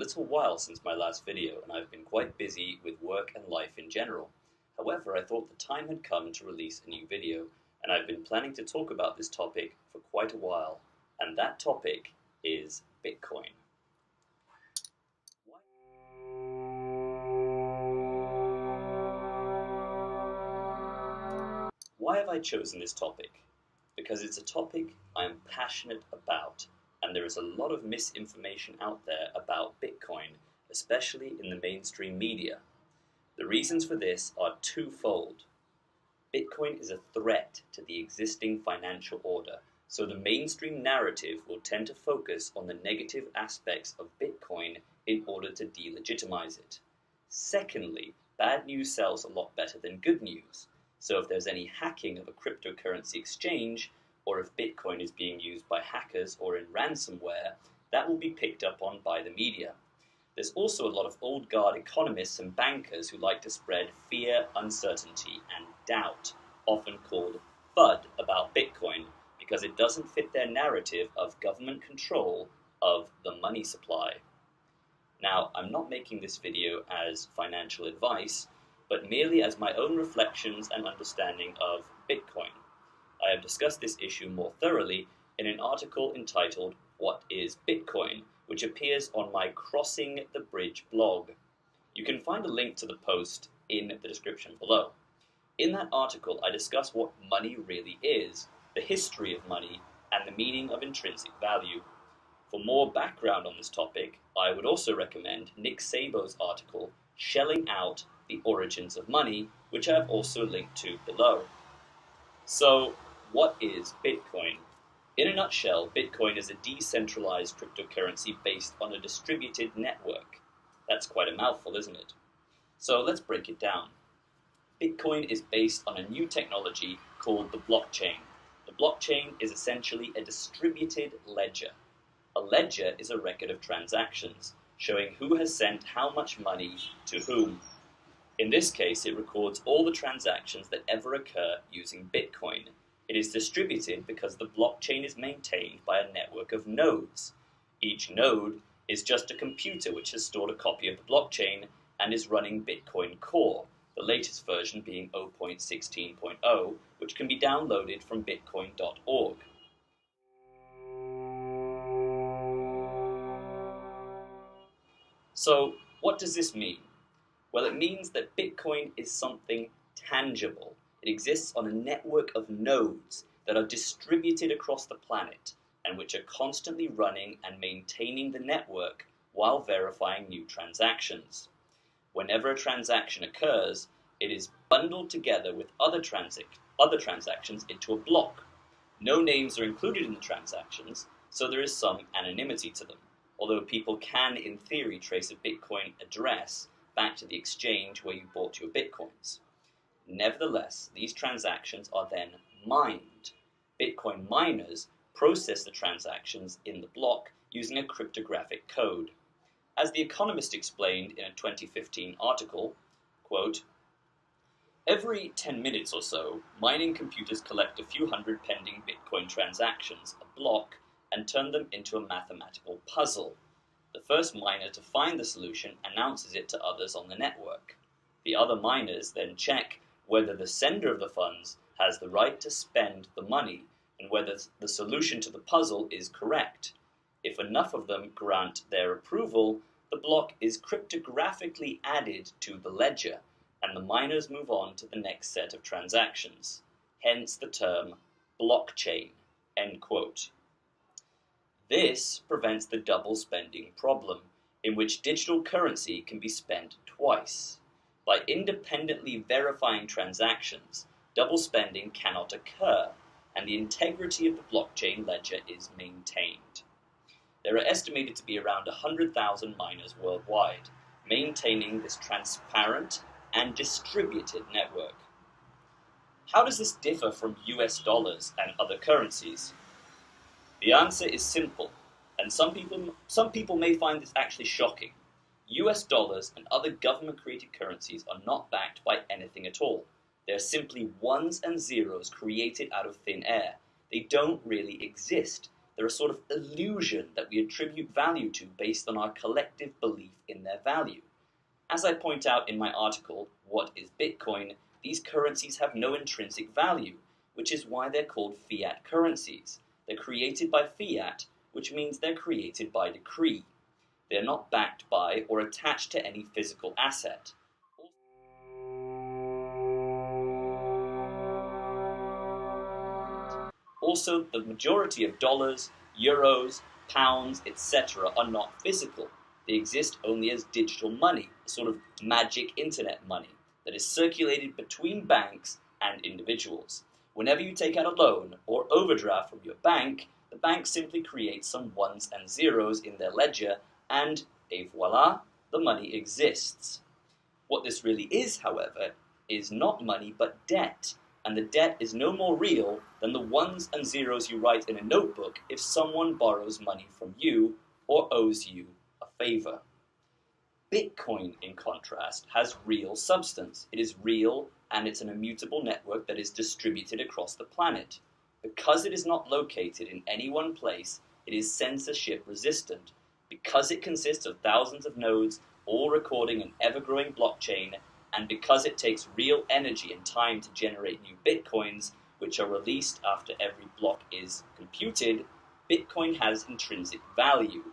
little while since my last video, and I've been quite busy with work and life in general. However, I thought the time had come to release a new video, and I've been planning to talk about this topic for quite a while, and that topic is Bitcoin. Why have I chosen this topic? Because it's a topic I am passionate about, and there is a lot of misinformation out there about Bitcoin, especially in the mainstream media. The reasons for this are twofold. Bitcoin is a threat to the existing financial order, so the mainstream narrative will tend to focus on the negative aspects of Bitcoin in order to delegitimize it. Secondly, bad news sells a lot better than good news. So if there's any hacking of a cryptocurrency exchange, or if Bitcoin is being used by hackers or in ransomware, that will be picked up on by the media. There's also a lot of old guard economists and bankers who like to spread fear, uncertainty, and doubt, often called FUD, about Bitcoin, because it doesn't fit their narrative of government control of the money supply. Now, I'm not making this video as financial advice, but merely as my own reflections and understanding of Bitcoin. I have discussed this issue more thoroughly in an article entitled "What is Bitcoin?", which appears on my Crossing the Bridge blog. You can find a link to the post in the description below. In that article, I discuss what money really is, the history of money, and the meaning of intrinsic value. For more background on this topic, I would also recommend Nick Szabo's article, "Shelling Out the Origins of Money", which I have also linked to below. So, what is Bitcoin? In a nutshell, Bitcoin is a decentralized cryptocurrency based on a distributed network. That's quite a mouthful, isn't it? So let's break it down. Bitcoin is based on a new technology called the blockchain. The blockchain is essentially a distributed ledger. A ledger is a record of transactions, showing who has sent how much money to whom. In this case, it records all the transactions that ever occur using Bitcoin. It is distributed because the blockchain is maintained by a network of nodes. Each node is just a computer which has stored a copy of the blockchain and is running Bitcoin Core, the latest version being 0.16.0, which can be downloaded from bitcoin.org. So, what does this mean? Well, it means that Bitcoin is something tangible. It exists on a network of nodes that are distributed across the planet and which are constantly running and maintaining the network while verifying new transactions. Whenever a transaction occurs, it is bundled together with other transactions into a block. No names are included in the transactions, so there is some anonymity to them, although people can, in theory, trace a Bitcoin address back to the exchange where you bought your Bitcoins. Nevertheless, these transactions are then mined. Bitcoin miners process the transactions in the block using a cryptographic code. As The Economist explained in a 2015 article, quote, "Every 10 minutes or so, mining computers collect a few hundred pending Bitcoin transactions, a block, and turn them into a mathematical puzzle. The first miner to find the solution announces it to others on the network. The other miners then check whether the sender of the funds has the right to spend the money and whether the solution to the puzzle is correct. If enough of them grant their approval, the block is cryptographically added to the ledger, and the miners move on to the next set of transactions. Hence the term blockchain." End quote. This prevents the double spending problem, in which digital currency can be spent twice. By independently verifying transactions, double spending cannot occur, and the integrity of the blockchain ledger is maintained. There are estimated to be around 100,000 miners worldwide, maintaining this transparent and distributed network. How does this differ from US dollars and other currencies? The answer is simple, and some people may find this actually shocking. US dollars and other government-created currencies are not backed by anything at all. They are simply ones and zeros created out of thin air. They don't really exist. They're a sort of illusion that we attribute value to based on our collective belief in their value. As I point out in my article, What is Bitcoin? These currencies have no intrinsic value, which is why they're called fiat currencies. They're created by fiat, which means they're created by decree. They're not backed by or attached to any physical asset. Also, the majority of dollars, euros, pounds, etc. are not physical. They exist only as digital money, a sort of magic internet money that is circulated between banks and individuals. Whenever you take out a loan or overdraft from your bank, the bank simply creates some ones and zeros in their ledger and, et voila, the money exists. What this really is, however, is not money but debt, and the debt is no more real than the ones and zeros you write in a notebook if someone borrows money from you or owes you a favor. Bitcoin, in contrast, has real substance. It is real, and it's an immutable network that is distributed across the planet. Because it is not located in any one place, it is censorship resistant. Because it consists of thousands of nodes, all recording an ever-growing blockchain, and because it takes real energy and time to generate new bitcoins, which are released after every block is computed, Bitcoin has intrinsic value.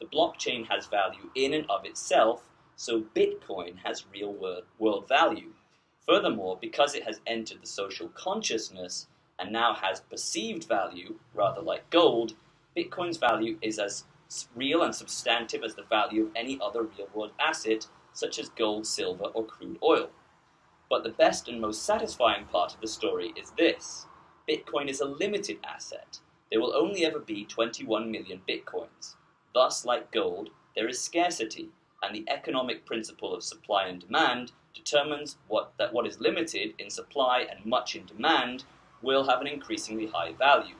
The blockchain has value in and of itself, so Bitcoin has real world value. Furthermore, because it has entered the social consciousness and now has perceived value, rather like gold, Bitcoin's value is as real and substantive as the value of any other real-world asset, such as gold, silver, or crude oil. But the best and most satisfying part of the story is this. Bitcoin is a limited asset. There will only ever be 21 million Bitcoins. Thus, like gold, there is scarcity, and the economic principle of supply and demand determines that what is limited in supply and much in demand will have an increasingly high value.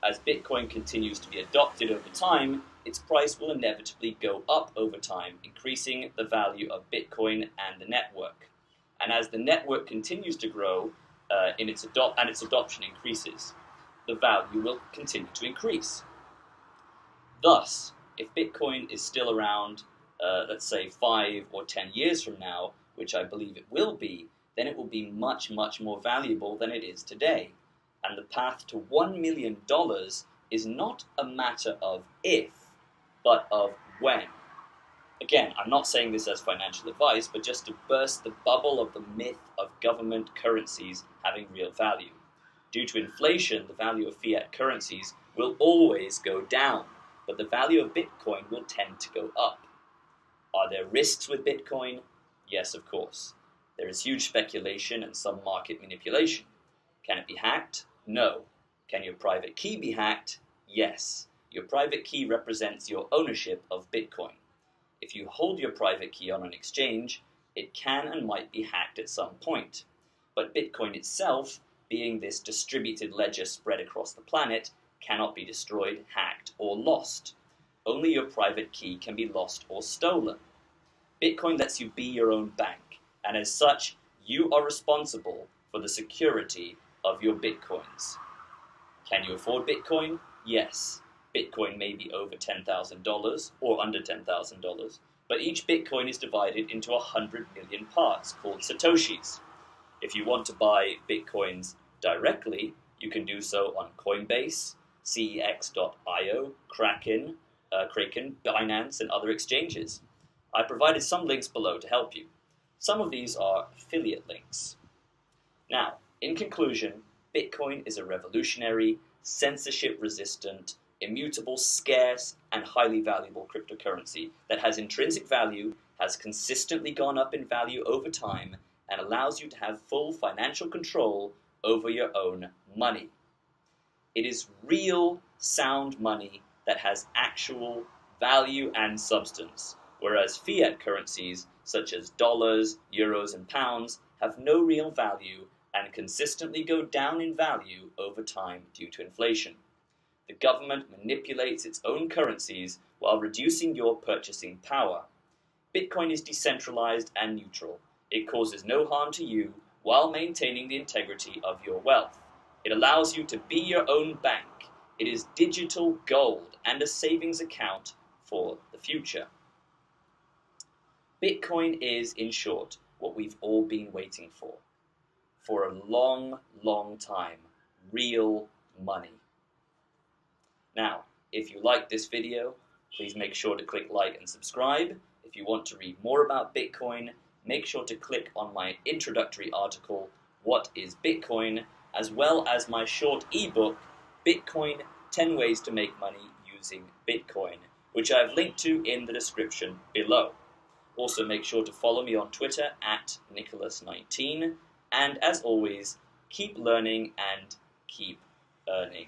As Bitcoin continues to be adopted over time, its price will inevitably go up over time, increasing the value of Bitcoin and the network. And as the network continues to grow and its adoption increases, the value will continue to increase. Thus, if Bitcoin is still around, let's say 5 or 10 years from now, which I believe it will be, then it will be much, much more valuable than it is today. And the path to $1 million is not a matter of if, but of when. Again, I'm not saying this as financial advice, but just to burst the bubble of the myth of government currencies having real value. Due to inflation, the value of fiat currencies will always go down, but the value of Bitcoin will tend to go up. Are there risks with Bitcoin? Yes, of course. There is huge speculation and some market manipulation. Can it be hacked? No. Can your private key be hacked? Yes. Your private key represents your ownership of Bitcoin. If you hold your private key on an exchange, it can and might be hacked at some point. But Bitcoin itself, being this distributed ledger spread across the planet, cannot be destroyed, hacked, or lost. Only your private key can be lost or stolen. Bitcoin lets you be your own bank, and as such, you are responsible for the security of your Bitcoins. Can you afford Bitcoin? Yes. Bitcoin may be over $10,000 or under $10,000, but each Bitcoin is divided into 100 million parts called Satoshis. If you want to buy Bitcoins directly, you can do so on Coinbase, CEX.io, Kraken, Binance, and other exchanges. I provided some links below to help you. Some of these are affiliate links. Now, in conclusion, Bitcoin is a revolutionary, censorship-resistant, immutable, scarce, and highly valuable cryptocurrency that has intrinsic value, has consistently gone up in value over time, and allows you to have full financial control over your own money. It is real, sound money that has actual value and substance, whereas fiat currencies such as dollars, euros, and pounds have no real value and consistently go down in value over time due to inflation. The government manipulates its own currencies while reducing your purchasing power. Bitcoin is decentralized and neutral. It causes no harm to you while maintaining the integrity of your wealth. It allows you to be your own bank. It is digital gold and a savings account for the future. Bitcoin is, in short, what we've all been waiting for a long, long time, real money. Now, if you like this video, please make sure to click like and subscribe. If you want to read more about Bitcoin, make sure to click on my introductory article, What is Bitcoin?, as well as my short ebook, Bitcoin 10 Ways to Make Money Using Bitcoin, which I've linked to in the description below. Also, make sure to follow me on Twitter at Nicholas19, and as always, keep learning and keep earning.